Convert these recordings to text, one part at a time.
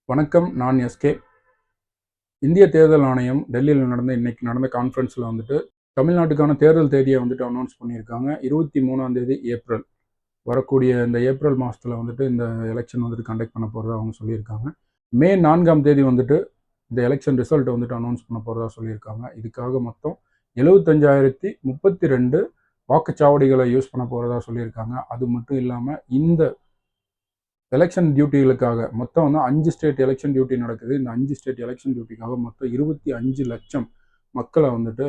வணக்கம். நான் எஸ்கே. இந்திய தேர்தல் ஆணையம் டெல்லியில் இன்னைக்கு நடந்த கான்ஃபரன்ஸில் வந்துட்டு தமிழ்நாட்டுக்கான தேர்தல் தேதியை வந்துட்டு அனௌன்ஸ் பண்ணியிருக்காங்க. 23ஆம் தேதி ஏப்ரல் வரக்கூடிய இந்த ஏப்ரல் மாதத்தில் வந்துட்டு இந்த எலெக்ஷன் வந்துட்டு கண்டக்ட் பண்ண போகிறதா அவங்க சொல்லியிருக்காங்க. மே 4ஆம் தேதி வந்துட்டு இந்த எலெக்ஷன் ரிசல்ட்டை வந்துட்டு அனௌன்ஸ் பண்ண போகிறதா சொல்லியிருக்காங்க. இதுக்காக மொத்தம் 75,032 வாக்குச்சாவடிகளை யூஸ் பண்ண போகிறதா சொல்லியிருக்காங்க. அது மட்டும் இல்லாமல் இந்த எலெக்ஷன் டியூட்டிகளுக்காக மொத்தம் வந்து 5 ஸ்டேட் எலெக்ஷன் டியூட்டி நடக்குது. இந்த 5 ஸ்டேட் எலெக்ஷன் டியூட்டிக்காக மொத்தம் 25 லட்சம் மக்களை வந்துட்டு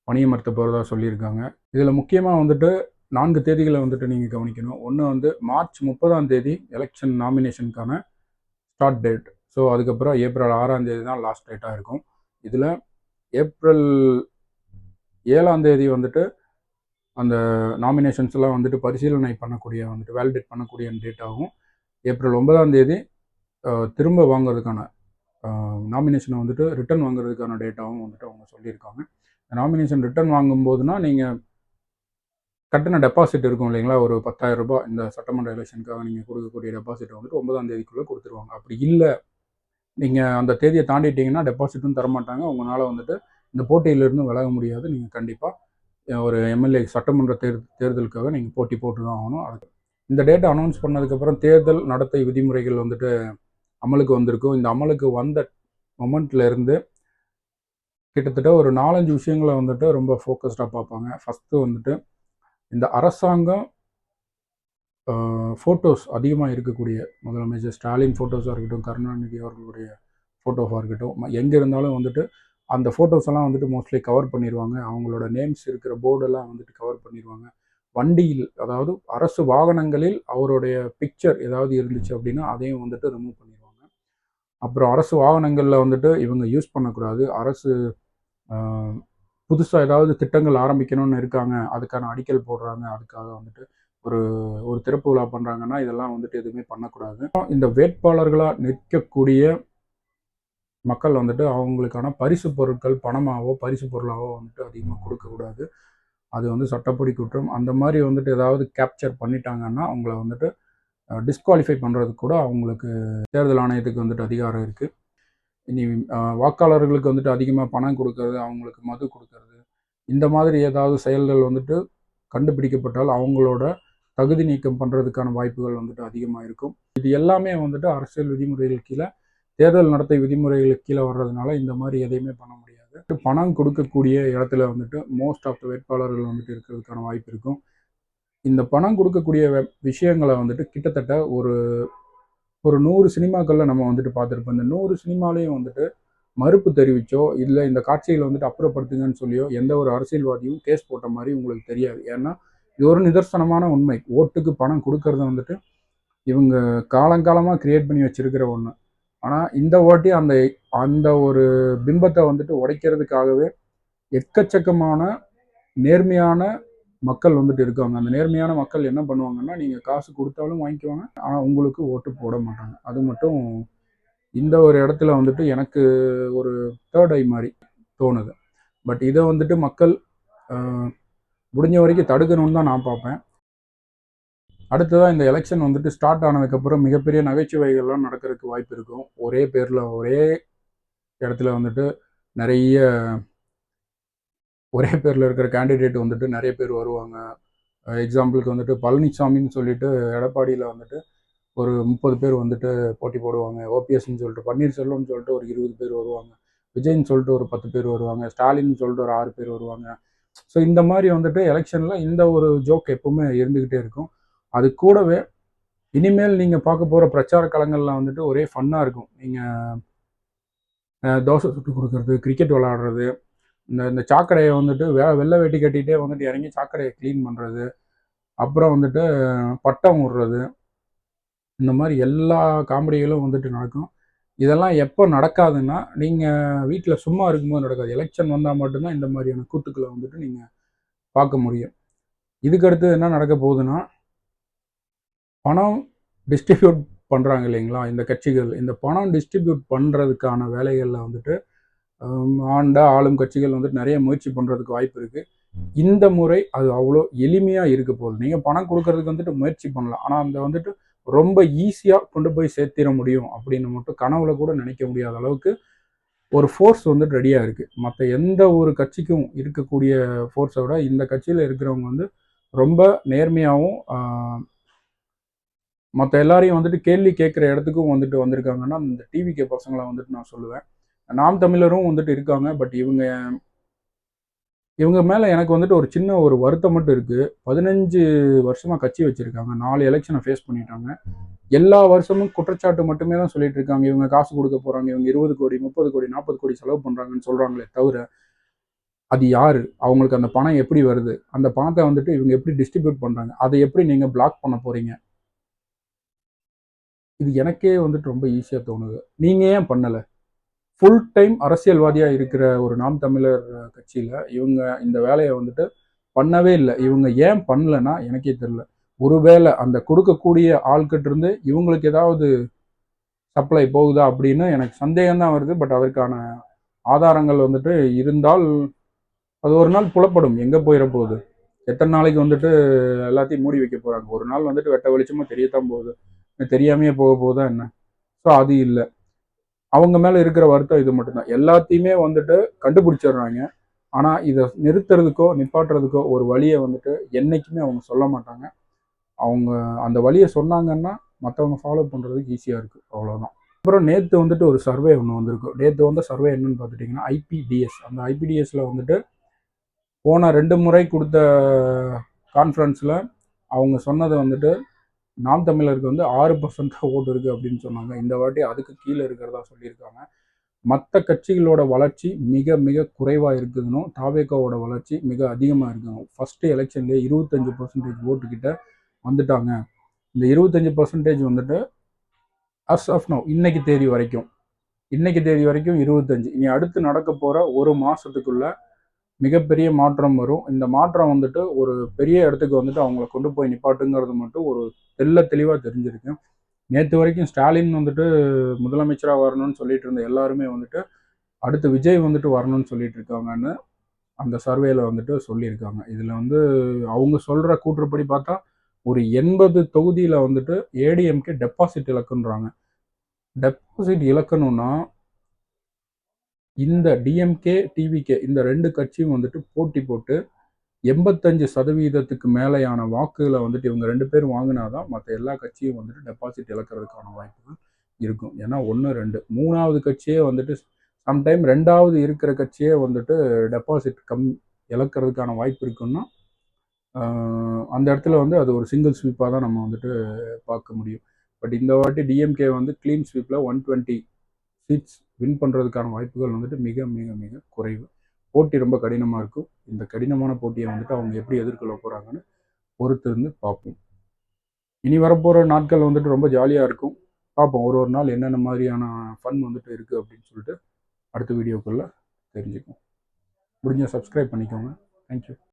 பணியமர்த்த போகிறதா சொல்லியிருக்காங்க. இதில் முக்கியமாக வந்துட்டு 4 தேதிகளை வந்துட்டு நீங்கள் கவனிக்கணும். ஒன்று வந்து மார்ச் 30ஆம் தேதி எலெக்ஷன் நாமினேஷனுக்கான ஸ்டார்ட் டேட். ஸோ அதுக்கப்புறம் ஏப்ரல் 6ஆம் தேதி தான் லாஸ்ட் டேட்டாக இருக்கும். இதில் ஏப்ரல் 7ஆம் தேதி வந்துட்டு அந்த நாமினேஷன்ஸ்லாம் வந்துட்டு பரிசீலனை பண்ணக்கூடிய வந்துட்டு வேலிடேட் பண்ணக்கூடிய டேட்டாகவும், ஏப்ரல் 9ஆம் தேதி திரும்ப வாங்குறதுக்கான நாமினேஷனை வந்துட்டு ரிட்டர்ன் வாங்குறதுக்கான டேட்டாவும் வந்துட்டு அவங்க சொல்லியிருக்காங்க. நாமினேஷன் ரிட்டர்ன் வாங்கும்போதுனா நீங்கள் கட்டின டெபாசிட் இருக்கும் இல்லைங்களா, ஒரு 10,000 ரூபாய் இந்த சட்டமன்ற எலெக்ஷனுக்காக நீங்கள் கொடுக்கக்கூடிய டெபாசிட்டை வந்துட்டு 9ஆம் தேதிக்குள்ளே கொடுத்துருவாங்க. அப்படி இல்லை நீங்கள் அந்த தேதியை தாண்டிட்டீங்கன்னா டெபாசிட்டும் தரமாட்டாங்க. உங்களால் வந்துட்டு இந்த போட்டியிலிருந்து விலக முடியாது. நீங்கள் கண்டிப்பாக ஒரு எம்எல்ஏ சட்டமன்ற தேர்தலுக்காக நீங்கள் போட்டி போட்டு தான் ஆகணும். இந்த டேட்டை அனௌன்ஸ் பண்ணதுக்கப்புறம் தேர்தல் நடத்தை விதிமுறைகள் வந்துட்டு அமலுக்கு வந்திருக்கும். இந்த அமலுக்கு வந்த மொமெண்ட்ல இருந்து கிட்டத்தட்ட ஒரு 4-5 விஷயங்களை வந்துட்டு ரொம்ப ஃபோக்கஸ்டாக பார்ப்பாங்க. ஃபஸ்ட்டு வந்துட்டு இந்த அரசாங்கம் ஃபோட்டோஸ் அதிகமாக இருக்கக்கூடிய முதலமைச்சர் ஸ்டாலின் ஃபோட்டோஸாக இருக்கட்டும், கருணாநிதி அவர்களுடைய ஃபோட்டோஸாக இருக்கட்டும், எங்கே இருந்தாலும் வந்துட்டு அந்த ஃபோட்டோஸ் எல்லாம் வந்துட்டு மோஸ்ட்லி கவர் பண்ணிடுவாங்க. அவங்களோட நேம்ஸ் இருக்கிற போர்டெல்லாம் வந்துட்டு கவர் பண்ணிடுவாங்க. வண்டியில், அதாவது அரசு வாகனங்களில் அவருடைய பிக்சர் ஏதாவது இருந்துச்சு அப்படின்னா அதையும் வந்துட்டு ரிமூவ் பண்ணிடுவாங்க. அப்புறம் அரசு வாகனங்களில் வந்துட்டு இவங்க யூஸ் பண்ணக்கூடாது. அரசு புதுசாக ஏதாவது திட்டங்கள் ஆரம்பிக்கணும்னு இருக்காங்க, அதுக்கான அடிக்கல் போடுறாங்க, அதுக்காக வந்துட்டு ஒரு ஒரு திறப்பு விழா பண்ணுறாங்கன்னா இதெல்லாம் வந்துட்டு எதுவுமே பண்ணக்கூடாது. இந்த வேட்பாளர்களாக நிற்கக்கூடிய மக்கள் வந்துட்டு அவங்களுக்கான பரிசு பொருட்கள் பணமாகவோ பரிசு பொருளாகவோ வந்துட்டு அதிகமாக கொடுக்கக்கூடாது. அது வந்து சட்டப்படி குற்றம். அந்த மாதிரி வந்துட்டு ஏதாவது கேப்சர் பண்ணிட்டாங்கன்னா அவங்கள வந்துட்டு டிஸ்குவாலிஃபை பண்ணுறதுக்கு கூட அவங்களுக்கு தேர்தல் ஆணையத்துக்கு வந்துட்டு அதிகாரம் இருக்குது. இனி வாக்காளர்களுக்கு வந்துட்டு அதிகமாக பணம் கொடுக்கறது, அவங்களுக்கு மது கொடுக்கறது, இந்த மாதிரி ஏதாவது செயல்கள் வந்துட்டு கண்டுபிடிக்கப்பட்டால் அவங்களோட தகுதி நீக்கம் பண்ணுறதுக்கான வாய்ப்புகள் வந்துட்டு அதிகமாக இருக்கும். இது எல்லாமே வந்துட்டு அரசியல் விதிமுறைகள் கீழே, தேர்தல் நடத்தை விதிமுறைகளுக்கு கீழே வர்றதுனால இந்த மாதிரி எதையுமே பண்ண முடியாது. பணம் கொடுக்கக்கூடிய இடத்துல வந்துட்டு மோஸ்ட் ஆஃப் த வேட்பாளர்கள் வந்துட்டு இருக்கிறதுக்கான வாய்ப்பு இருக்கும். இந்த பணம் கொடுக்கக்கூடிய விஷயங்களை வந்துட்டு கிட்டத்தட்ட ஒரு 100 சினிமாக்களில் நம்ம வந்துட்டு பார்த்துருப்போம். இந்த 100 சினிமாலையும் வந்துட்டு மறுப்பு தெரிவிச்சோ இல்லை இந்த காட்சிகளை வந்துட்டு அப்புறப்படுத்துங்கன்னு சொல்லியோ எந்த ஒரு அரசியல்வாதியும் கேஸ் போட்ட மாதிரி உங்களுக்கு தெரியாது. ஏன்னா இது ஒரு நிதர்சனமான உண்மை. ஓட்டுக்கு பணம் கொடுக்கறத வந்துட்டு இவங்க காலங்காலமாக கிரியேட் பண்ணி வச்சிருக்கிற ஒன்று. ஆனால் இந்த வாட்டி அந்த அந்த ஒரு பிம்பத்தை வந்துட்டு உடைக்கிறதுக்காகவே எக்கச்சக்கமான நேர்மையான மக்கள் வந்துட்டு இருக்காங்க. அந்த நேர்மையான மக்கள் என்ன பண்ணுவாங்கன்னா, நீங்கள் காசு கொடுத்தாலும் வாங்கிக்குவாங்க, ஆனால் உங்களுக்கு ஓட்டு போட மாட்டாங்க. அது மட்டும் இந்த ஒரு இடத்துல வந்துட்டு எனக்கு ஒரு தேர்ட் ஐ மாதிரி தோணுது. பட் இதை வந்துட்டு மக்கள் முடிஞ்ச வரைக்கும் தடுக்கணும்னு தான் நான் பார்ப்பேன். அடுத்ததாக இந்த எலெக்ஷன் வந்துட்டு ஸ்டார்ட் ஆனதுக்கப்புறம் மிகப்பெரிய நகைச்சுவைகள்லாம் நடக்கிறதுக்கு வாய்ப்பு இருக்கும். ஒரே பேரில் ஒரே இடத்துல வந்துட்டு நிறைய ஒரே பேரில் இருக்கிற கேண்டிடேட் வந்துட்டு நிறைய பேர் வருவாங்க. எக்ஸாம்பிளுக்கு வந்துட்டு பழனிசாமின்னு சொல்லிட்டு எடப்பாடியில் வந்துட்டு ஒரு 30 பேர் வந்துட்டு போட்டி போடுவாங்க. ஓபிஎஸ்ன்னு சொல்லிட்டு, பன்னீர்செல்வம்னு சொல்லிட்டு ஒரு 20 பேர் வருவாங்க. விஜய்ன்னு சொல்லிட்டு ஒரு 10 பேர் வருவாங்க. ஸ்டாலின்னு சொல்லிட்டு ஒரு 6 பேர் வருவாங்க. ஸோ இந்த மாதிரி வந்துட்டு எலெக்ஷனில் இந்த ஒரு ஜோக் எப்பவுமே இருந்துக்கிட்டே இருக்கும். அது கூடவே இனிமேல் நீங்கள் பார்க்க போகிற பிரச்சார களங்களில் வந்துட்டு ஒரே ஃபன்னாக இருக்கும். நீங்கள் தோசை சுட்டு கொடுக்கறது, கிரிக்கெட் விளாடுறது, இந்த சாக்கடையை வந்துட்டு வெள்ளை வேட்டி கட்டிகிட்டே வந்துட்டு இறங்கி சாக்கடையை க்ளீன் பண்ணுறது, அப்புறம் வந்துட்டு பட்டம் விடுறது, இந்த மாதிரி எல்லா காமெடிகளும் வந்துட்டு நடக்கும். இதெல்லாம் எப்போ நடக்காதுன்னா, நீங்கள் வீட்டில் சும்மா இருக்கும்போது நடக்காது. எலெக்ஷன் வந்தால் மட்டும்தான் இந்த மாதிரியான கூத்துக்களை வந்துட்டு நீங்கள் பார்க்க முடியும். இதுக்கடுத்து என்ன நடக்க போகுதுன்னா, பணம் டிஸ்ட்ரிபியூட் பண்ணுறாங்க இல்லைங்களா இந்த கட்சிகள். இந்த பணம் டிஸ்ட்ரிபியூட் பண்ணுறதுக்கான வேலைகளில் வந்துட்டு ஆளும் கட்சிகள் வந்துட்டு நிறைய முயற்சி பண்ணுறதுக்கு வாய்ப்பு இருக்குது. இந்த முறை அது அவ்வளோ எளிமையாக இருக்க போகுது. நீங்கள் பணம் கொடுக்கறதுக்கு வந்துட்டு முயற்சி பண்ணலாம், ஆனால் அந்த வந்துட்டு ரொம்ப ஈஸியாக கொண்டு போய் சேர்த்திட முடியும் அப்படின்னு மட்டும் கனவுல கூட நினைக்க முடியாத அளவுக்கு ஒரு ஃபோர்ஸ் வந்துட்டு ரெடியாக இருக்குது. மற்ற எந்த ஒரு கட்சிக்கும் இருக்கக்கூடிய ஃபோர்ஸை விட இந்த கட்சியில் இருக்கிறவங்க வந்து ரொம்ப நேர்மையாகவும் மற்ற எல்லாரையும் வந்துட்டு கேள்வி கேட்குற இடத்துக்கும் வந்துட்டு வந்திருக்காங்கன்னா இந்த டிவிகே பசங்களை வந்துட்டு நான் சொல்லுவேன். நாம் தமிழரும் வந்துட்டு இருக்காங்க. பட் இவங்க மேலே எனக்கு வந்துட்டு ஒரு சின்ன ஒரு வருத்தம் மட்டும் இருக்குது. 15 வருஷமாக கட்சி வச்சுருக்காங்க. 4 எலெக்ஷனை ஃபேஸ் பண்ணிட்டாங்க. எல்லா வருஷமும் குற்றச்சாட்டு மட்டுமே தான் சொல்லிட்டு இருக்காங்க. இவங்க காசு கொடுக்க போகிறாங்க, இவங்க 20 கோடி 30 கோடி 40 கோடி செலவு பண்ணுறாங்கன்னு சொல்கிறாங்களே தவிர அது யார், அவங்களுக்கு அந்த பணம் எப்படி வருது, அந்த பணத்தை வந்துட்டு இவங்க எப்படி டிஸ்ட்ரிபியூட் பண்ணுறாங்க, அதை எப்படி நீங்கள் பிளாக் பண்ண போகிறீங்க, இது எனக்கே வந்துட்டு ரொம்ப ஈஸியாக தோணுது. நீங்கள் ஏன் பண்ணலை? ஃபுல் டைம் அரசியல்வாதியாக இருக்கிற ஒரு நாம் தமிழர் கட்சியில் இவங்க இந்த வேலையை வந்துட்டு பண்ணவே இல்லை. இவங்க ஏன் பண்ணலைன்னா எனக்கே தெரியல. ஒருவேளை அந்த கொடுக்கக்கூடிய ஆள்கிட்ட இருந்து இவங்களுக்கு ஏதாவது சப்ளை போகுதா அப்படின்னு எனக்கு சந்தேகம் தான் வருது. பட் அதற்கான ஆதாரங்கள் வந்துட்டு இருந்தால் அது ஒரு நாள் புலப்படும். எங்கே போயிட போகுது, எத்தனை நாளைக்கு வந்துட்டு எல்லாத்தையும் மூடி வைக்க போகிறாங்க. ஒரு நாள் வந்துட்டு வெட்ட வெளிச்சமாக தெரியத்தான் போகுது. தெரியாமையே போக போகுதா என்ன? ஸோ அது இல்லை. அவங்க மேலே இருக்கிற வருத்தம் இது மட்டும்தான். எல்லாத்தையுமே வந்துட்டு கண்டுபிடிச்சிடுறாங்க. ஆனால் இதை நிறுத்துறதுக்கோ நிப்பாட்டுறதுக்கோ ஒரு வழியை வந்துட்டு என்றைக்குமே அவங்க சொல்ல மாட்டாங்க. அவங்க அந்த வழியை சொன்னாங்கன்னா மற்றவங்க ஃபாலோ பண்ணுறதுக்கு ஈஸியாக இருக்குது. அவ்வளோதான். அப்புறம் நேற்று வந்துட்டு ஒரு சர்வே ஒன்று வந்திருக்கும். நேற்று வந்து சர்வே என்னன்னு பார்த்துட்டிங்கன்னா ஐபிடிஎஸ். அந்த ஐபிடிஎஸில் வந்துட்டு போன 2 முறை கொடுத்த கான்ஃபரன்ஸில் அவங்க சொன்னதை வந்துட்டு நாம் தமிழருக்கு வந்து 6% ஓட்டு இருக்குது அப்படின்னு சொன்னாங்க. இந்த வாட்டி அதுக்கு கீழே இருக்கிறதா சொல்லியிருக்காங்க. மற்ற கட்சிகளோட வளர்ச்சி மிக மிக குறைவாக இருக்குதுன்னு, தாவேகாவோட வளர்ச்சி மிக அதிகமாக இருக்குங்க. ஃபஸ்ட்டு எலெக்ஷன்லேயே 25% ஓட்டு கிட்ட வந்துட்டாங்க. இந்த 25% வந்துட்டு அஸ் ஆஃப் நவ் இன்னைக்கு தேதி வரைக்கும் 25. இனி அடுத்து நடக்க போகிற ஒரு மாதத்துக்குள்ள மிகப்பெரிய மாற்றம் வரும். இந்த மாற்றம் வந்துட்டு ஒரு பெரிய இடத்துக்கு வந்துட்டு அவங்கள கொண்டு போய் நிப்பாட்டுங்கிறது மட்டும் ஒரு தெளிவாக தெரிஞ்சிருக்கு. நேற்று வரைக்கும் ஸ்டாலின் வந்துட்டு முதலமைச்சராக வரணும்னு சொல்லிட்டு இருந்த எல்லாருமே வந்துட்டு அடுத்து விஜய் வந்துட்டு வரணும்னு சொல்லிட்டு இருக்காங்கன்னு அந்த சர்வேல வந்துட்டு சொல்லியிருக்காங்க. இதில் வந்து அவங்க சொல்கிற கூற்றுப்படி பார்த்தா ஒரு 80 தொகுதியில் வந்துட்டு ஏடிஎம்கே டெபாசிட் இழக்குன்றாங்க. டெபாசிட் இழக்கணும்னா இந்த டிஎம்கே டிவிகே இந்த 2 கட்சியும் வந்துட்டு போட்டி போட்டு 85% மேலேயான வாக்குகளை வந்துட்டு இவங்க 2 பேரும் வாங்கினாதான் மற்ற எல்லா கட்சியும் வந்துட்டு டெபாசிட் இழக்கிறதுக்கான வாய்ப்புகள் இருக்கும். ஏன்னா 1 2 3வது கட்சியே வந்துட்டு சம்டைம் 2வது இருக்கிற கட்சியே வந்துட்டு டெபாசிட் இழக்கிறதுக்கான வாய்ப்பு இருக்குன்னா அந்த இடத்துல வந்து அது ஒரு சிங்கிள் ஸ்வீப்பாக தான் நம்ம வந்துட்டு பார்க்க முடியும். பட் இந்த வாட்டி டிஎம்கே வந்து க்ளீன் ஸ்வீப்பில் 120 சீட்ஸ் வின் பண்ணுறதுக்கான வாய்ப்புகள் வந்துட்டு மிக மிக மிக குறைவு. போட்டி ரொம்ப கடினமாக இருக்கும். இந்த கடினமான போட்டியை வந்துட்டு அவங்க எப்படி எதிர்கொள்ள போகிறாங்கன்னு பொறுத்து இருந்து பார்ப்போம். இனி வரப்போகிற நாட்கள் வந்துட்டு ரொம்ப ஜாலியாக இருக்கும். பார்ப்போம் ஒரு நாள் என்னென்ன மாதிரியான ஃபன் வந்துட்டு இருக்குது அப்படின்னு சொல்லிட்டு அடுத்த வீடியோக்குள்ளே தெரிஞ்சுக்கும். முடிஞ்ச சப்ஸ்கிரைப் பண்ணிக்கோங்க. தேங்க்யூ.